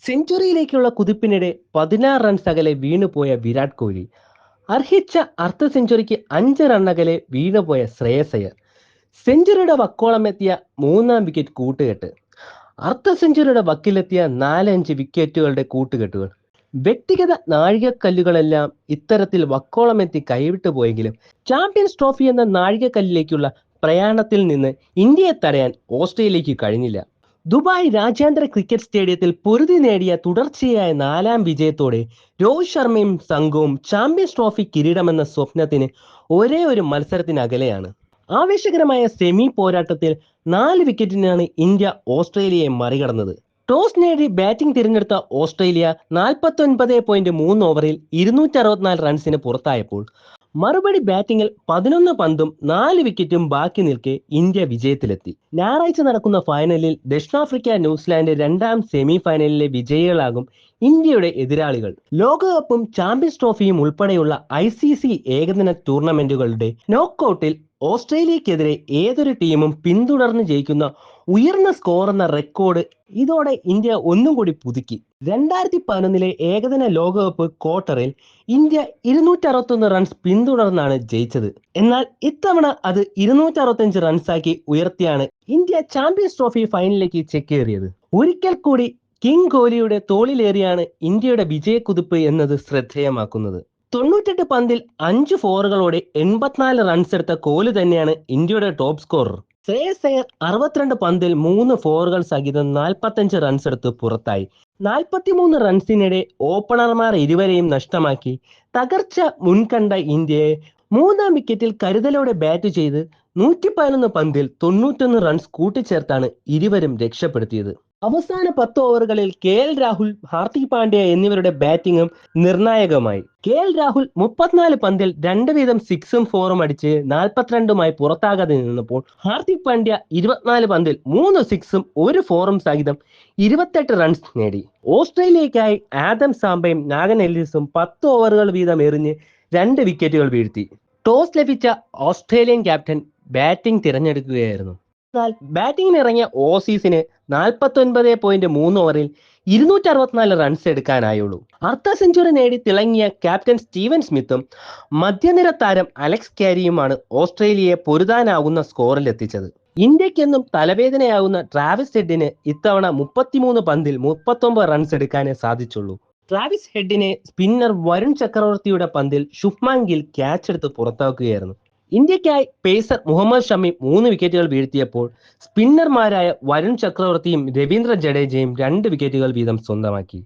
സെഞ്ചുറിയിലേക്കുള്ള കുതിപ്പിനിടെ 16 runs അകലെ വീണുപോയ വിരാട് കോഹ്ലി. അർഹിച്ച അർദ്ധ സെഞ്ചുറിക്ക് 5 റൺ അകലെ വീണുപോയ ശ്രേയസ് അയ്യർ. സെഞ്ചുറിയുടെ വക്കോളമെത്തിയ മൂന്നാം വിക്കറ്റ് കൂട്ടുകെട്ട്. അർദ്ധ സെഞ്ചുറിയുടെ വക്കിലെത്തിയ 4-5 വിക്കറ്റുകളുടെ കൂട്ടുകെട്ടുകൾ. വ്യക്തിഗത നാഴികക്കല്ലുകളെല്ലാം ഇത്തരത്തിൽ വക്കോളമെത്തി കൈവിട്ടു പോയെങ്കിലും ചാമ്പ്യൻസ് ട്രോഫി എന്ന നാഴികക്കല്ലിലേക്കുള്ള പ്രയാണത്തിൽ നിന്ന് ഇന്ത്യയെ തടയാൻ ഓസ്ട്രേലിയക്ക് കഴിഞ്ഞില്ല. ദുബായ് രാജ്യാന്തര ക്രിക്കറ്റ് സ്റ്റേഡിയത്തിൽ പൊരുതി നേടിയ തുടർച്ചയായ 4ാം വിജയത്തോടെ രോഹിത് ശർമ്മയും സംഘവും ചാമ്പ്യൻസ് ട്രോഫി കിരീടമെന്ന സ്വപ്നത്തിന് ഒരേ ഒരു മത്സരത്തിനകലെയാണ്. ആവേശകരമായ സെമി പോരാട്ടത്തിൽ 4 വിക്കറ്റിനാണ് ഇന്ത്യ ഓസ്ട്രേലിയയെ മറികടന്നത്. ടോസ് നേടി ബാറ്റിംഗ് തിരഞ്ഞെടുത്ത ഓസ്ട്രേലിയ 49.3 ഓവറിൽ 264 റൺസിന് പുറത്തായപ്പോൾ മറുപടി ബാറ്റിംഗിൽ 11 പന്തും 4 വിക്കറ്റും ബാക്കി നിൽക്കെ ഇന്ത്യ വിജയത്തിലെത്തി. ഞായറാഴ്ച നടക്കുന്ന ഫൈനലിൽ ദക്ഷിണാഫ്രിക്ക ന്യൂസിലാൻഡ് 2ാം സെമി ഫൈനലിലെ വിജയികളാകും ഇന്ത്യയുടെ എതിരാളികൾ. ലോകകപ്പും ചാമ്പ്യൻസ് ട്രോഫിയും ഉൾപ്പെടെയുള്ള ICC ഏകദിന ടൂർണമെന്റുകളുടെ നോക്കൌട്ടിൽ ഓസ്ട്രേലിയക്കെതിരെ ഏതൊരു ടീമും പിന്തുടർന്ന് ജയിക്കുന്ന ഉയർന്ന സ്കോർ എന്ന റെക്കോർഡ് ഇതോടെ ഇന്ത്യ ഒന്നും കൂടി പുതുക്കി. 2011 ഏകദിന ലോകകപ്പ് ക്വാർട്ടറിൽ ഇന്ത്യ 261 റൺസ് പിന്തുടർന്നാണ് ജയിച്ചത്. എന്നാൽ ഇത്തവണ അത് 265 റൺസാക്കി ഉയർത്തിയാണ് ഇന്ത്യ ചാമ്പ്യൻസ് ട്രോഫി ഫൈനലിലേക്ക് ചെക്കേറിയത്. ഒരിക്കൽ കൂടി കിങ് കോഹ്ലിയുടെ തോളിലേറിയാണ് ഇന്ത്യയുടെ വിജയക്കുതിപ്പ് എന്നത് ശ്രദ്ധേയമാക്കുന്നത്. 98 പന്തിൽ 5 ഫോറുകളോടെ 84 റൺസ് എടുത്ത കോഹ്ലി തന്നെയാണ് ഇന്ത്യയുടെ ടോപ്പ് സ്കോറർ. ശ്രേയസ് അയ്യർ 62 പന്തിൽ 3 ഫോറുകൾ സഹിതം 45 റൺസ് എടുത്ത് പുറത്തായി. 43 റൺസിനിടെ ഓപ്പണർമാർ ഇരുവരെയും നഷ്ടമാക്കി തകർച്ച മുൻകണ്ട ഇന്ത്യയെ 3ാം വിക്കറ്റിൽ കരുതലോടെ ബാറ്റ് ചെയ്ത് 111 പന്തിൽ 91 റൺസ് കൂട്ടിച്ചേർത്താണ് ഇരുവരും രക്ഷപ്പെടുത്തിയത്. അവസാന 10 ഓവറുകളിൽ KL രാഹുൽ, ഹാർദിക് പാണ്ഡ്യ എന്നിവരുടെ ബാറ്റിംഗും നിർണായകമായി. KL രാഹുൽ 34 പന്തിൽ 2 വീതം 6ഉം 4ഉം അടിച്ച് 42മായി പുറത്താകാതെ നിന്നപ്പോൾ ഹാർദിക് പാണ്ഡ്യ 24 പന്തിൽ 3 6ഉം 1 4ഉം സഹിതം 28 റൺസ് നേടി. ഓസ്ട്രേലിയക്കായി ആദം സാംബയും നാഗൻ എല്ലിസും 10 ഓവറുകൾ വീതം എറിഞ്ഞ് 2 വിക്കറ്റുകൾ വീഴ്ത്തി. ടോസ് ലഭിച്ച ഓസ്ട്രേലിയൻ ക്യാപ്റ്റൻ ബാറ്റിംഗ് തിരഞ്ഞെടുക്കുകയായിരുന്നു. എന്നാൽ ബാറ്റിംഗിന് ഇറങ്ങിയ ഓസീസിന് 49.3 ഓവറിൽ 264 റൺസ് എടുക്കാനായുള്ളൂ. അർദ്ധ സെഞ്ചുറി നേടി തിളങ്ങിയ ക്യാപ്റ്റൻ സ്റ്റീവൻ സ്മിത്തും മധ്യനിര താരം അലക്സ് കാരിയുമാണ് ഓസ്ട്രേലിയയെ പൊരുതാനാകുന്ന സ്കോറിൽ എത്തിച്ചത്. ഇന്ത്യക്കെന്നും തലവേദനയാകുന്ന ട്രാവിസ് ഹെഡിന് ഇത്തവണ 33 പന്തിൽ 39 റൺസ് എടുക്കാനേ സാധിച്ചുള്ളൂ. ട്രാവിസ് ഹെഡിനെ സ്പിന്നർ വരുൺ ചക്രവർത്തിയുടെ പന്തിൽ ശുഭ്മാൻ ഗിൽ ക്യാച്ച് എടുത്ത് പുറത്താക്കുകയായിരുന്നു. ഇന്ത്യക്കായി പേസർ മുഹമ്മദ് ഷമി 3 വിക്കറ്റുകൾ വീഴ്ത്തിയപ്പോൾ സ്പിന്നർമാരായ വരുൺ ചക്രവർത്തിയും രവീന്ദ്ര ജഡേജയും 2 വിക്കറ്റുകൾ വീതം സ്വന്തമാക്കി.